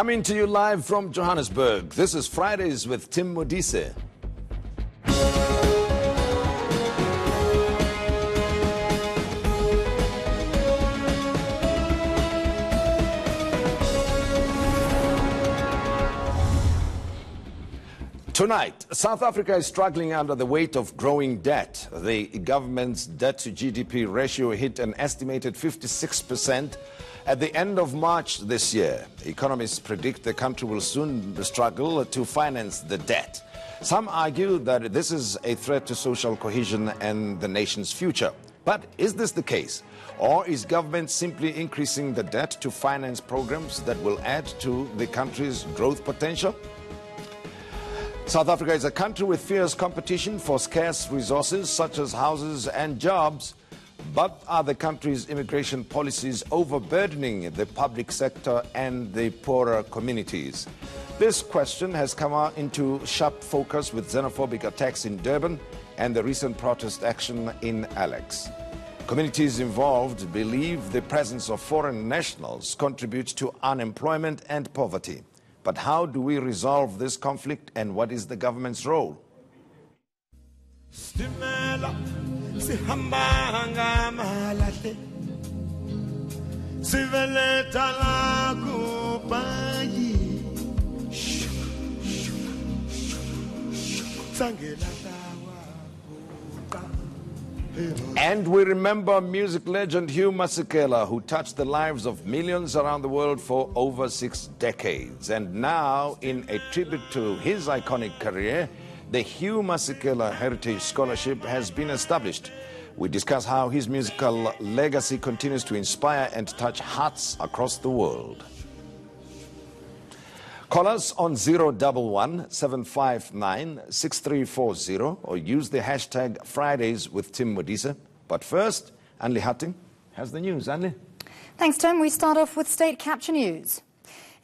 Coming to you live from Johannesburg, this is Fridays with Tim Modise. Tonight, South Africa is struggling under the weight of growing debt. The government's debt-to-GDP ratio hit an estimated 56% at the end of March this year. Economists predict the country will soon struggle to finance the debt. Some argue that this is a threat to social cohesion and the nation's future. But is this the case? Or is government simply increasing the debt to finance programs that will add to the country's growth potential? South Africa is a country with fierce competition for scarce resources such as houses and jobs. But are the country's immigration policies overburdening the public sector and the poorer communities? This question has come out into sharp focus with xenophobic attacks in Durban and the recent protest action in Alex. Communities involved believe the presence of foreign nationals contributes to unemployment and poverty. But how do we resolve this conflict, and what is the government's role? And we remember music legend Hugh Masekela, who touched the lives of millions around the world for over 6 decades. And now, in a tribute to his iconic career, the Hugh Masekela Heritage Scholarship has been established. We discuss how his musical legacy continues to inspire and touch hearts across the world. Call us on 011-759-6340 or use the hashtag Fridays with Tim Modise. But first, Anli Hatting has the news. Anli. Thanks, Tim. We start off with state capture news.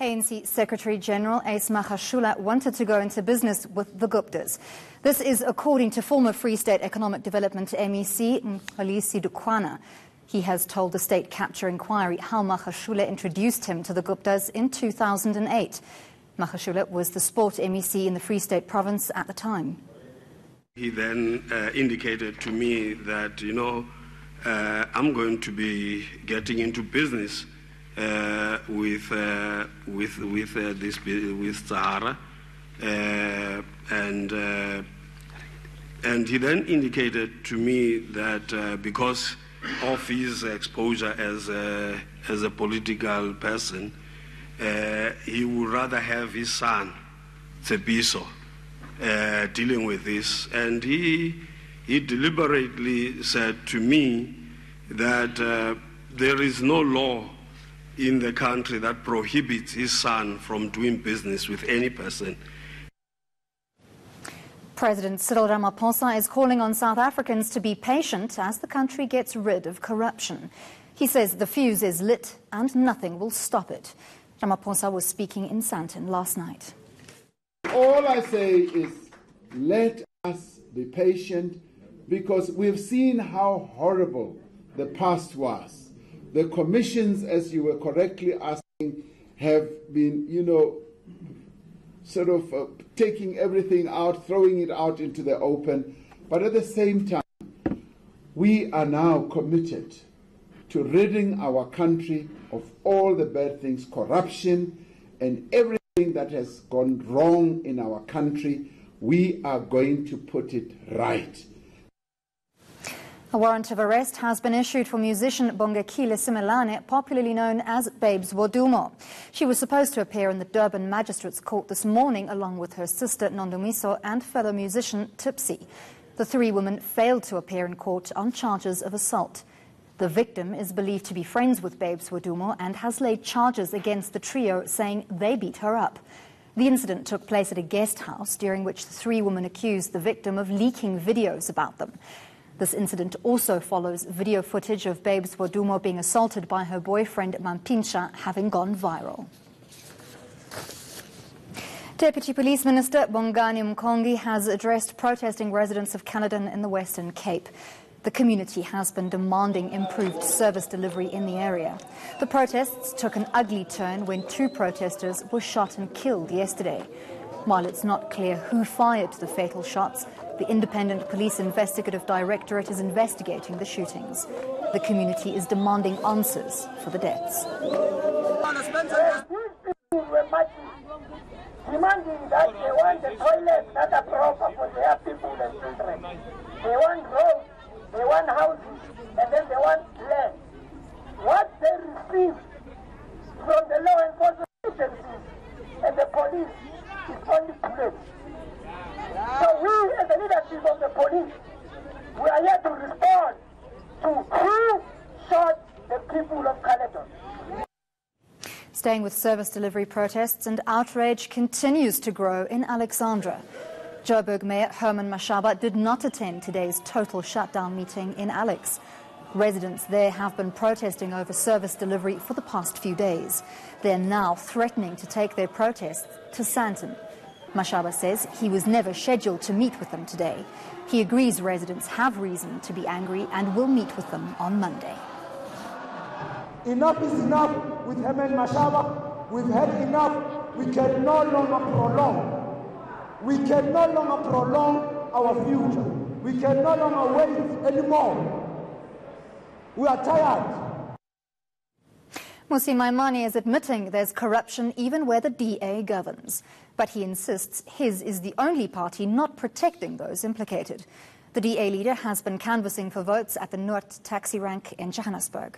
ANC Secretary General Ace Magashule wanted to go into business with the Guptas. This is according to former Free State Economic Development MEC Modise Dukwana. He has told the state capture inquiry how Magashule introduced him to the Guptas in 2008. Magashule was the sport MEC in the Free State province at the time. He then indicated to me that, I'm going to be getting into business with Sahara, and he then indicated to me that because of his exposure as a political person, he would rather have his son, Tsepiso, dealing with this. And he deliberately said to me that there is no law in the country that prohibits his son from doing business with any person. President Cyril Ramaphosa is calling on South Africans to be patient as the country gets rid of corruption. He says the fuse is lit and nothing will stop it. Ramaphosa was speaking in Sandton last night. All I say is let us be patient, because we've seen how horrible the past was. The commissions, as you were correctly asking, have been, taking everything out, throwing it out into the open. But at the same time, we are now committed to ridding our country of all the bad things, corruption, and everything that has gone wrong in our country. We are going to put it right. A warrant of arrest has been issued for musician Bongekile Simelane, popularly known as Babes Wodumo. She was supposed to appear in the Durban Magistrates Court this morning along with her sister Nondumiso and fellow musician Tipsy. The 3 women failed to appear in court on charges of assault. The victim is believed to be friends with Babes Wodumo and has laid charges against the trio, saying they beat her up. The incident took place at a guest house, during which the 3 women accused the victim of leaking videos about them. This incident also follows video footage of Babes Wodumo being assaulted by her boyfriend Mampinsha having gone viral. Deputy Police Minister Bongani Mkongi has addressed protesting residents of Caledon in the Western Cape. The community has been demanding improved service delivery in the area. The protests took an ugly turn when 2 protesters were shot and killed yesterday. While it's not clear who fired the fatal shots, the Independent Police Investigative Directorate is investigating the shootings. The community is demanding answers for the deaths. Demanding that they want the toilets that are proper for their people and children. They want roads, they want houses, and then they want land. What they receive from the law enforcement agencies and the police is only bullets. So we, as the leadership of the police, we are here to respond to who shot the people of Caledon. Staying with service delivery protests, and outrage continues to grow in Alexandra. Joburg Mayor Herman Mashaba did not attend today's total shutdown meeting in Alex. Residents there have been protesting over service delivery for the past few days. They're now threatening to take their protests to Sandton. Mashaba says he was never scheduled to meet with them today. He agrees residents have reason to be angry and will meet with them on Monday. Enough is enough with Herman Mashaba. We've had enough. We can no longer prolong. We can no longer prolong our future. We can no longer wait anymore. We are tired. Musi Maimane is admitting there's corruption even where the DA governs. But he insists his is the only party not protecting those implicated. The DA leader has been canvassing for votes at the Noord taxi rank in Johannesburg.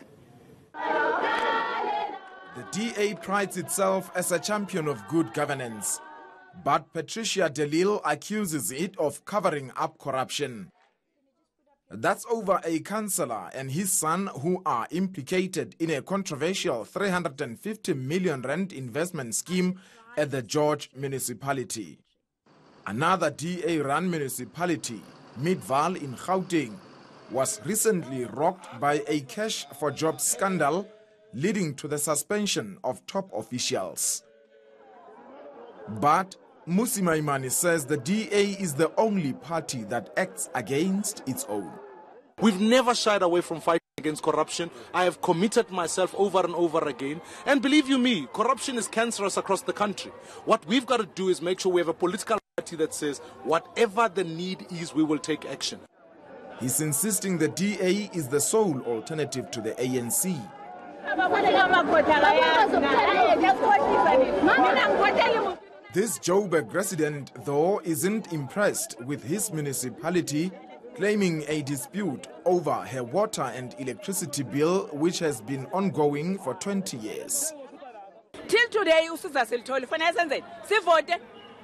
The DA prides itself as a champion of good governance, but Patricia de Lille accuses it of covering up corruption. That's over a councillor and his son who are implicated in a controversial 350 million rand investment scheme at the George municipality. Another DA-run municipality, Midvaal in Gauteng, was recently rocked by a cash for jobs scandal leading to the suspension of top officials. But Musi Maimane says the DA is the only party that acts against its own. We've never shied away from fighting against corruption. I have committed myself over and over again. And believe you me, corruption is cancerous across the country. What we've got to do is make sure we have a political party that says whatever the need is, we will take action. He's insisting the DA is the sole alternative to the ANC. This Joburg resident, though, isn't impressed with his municipality, claiming a dispute over her water and electricity bill, which has been ongoing for 20 years. Till today, usiza silitholi fanele senze sivote.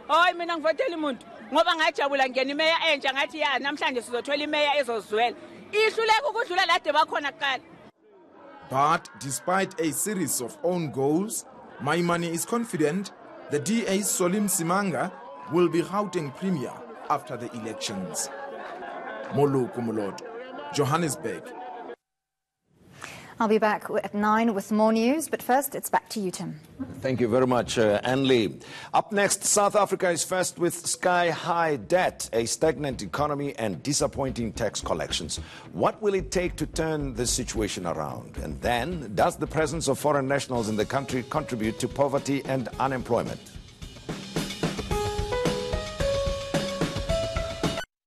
Hayi mina ngivotela umuntu ngoba ngajabula ngene imeya entsha ngathi ya namhlanje sizothola imeya ezozwela. Ihluleka ukudlula lade bakhona kuqala. But despite a series of own goals, Maimane is confident the DA's Solim Simanga will be Gauteng Premier after the elections. Molo Kumulot, Johannesburg. I'll be back at 9 with more news, but first it's back to you, Tim. Thank you very much, Anne Lee. Up next, South Africa is faced with sky-high debt, a stagnant economy and disappointing tax collections. What will it take to turn this situation around? And then, does the presence of foreign nationals in the country contribute to poverty and unemployment?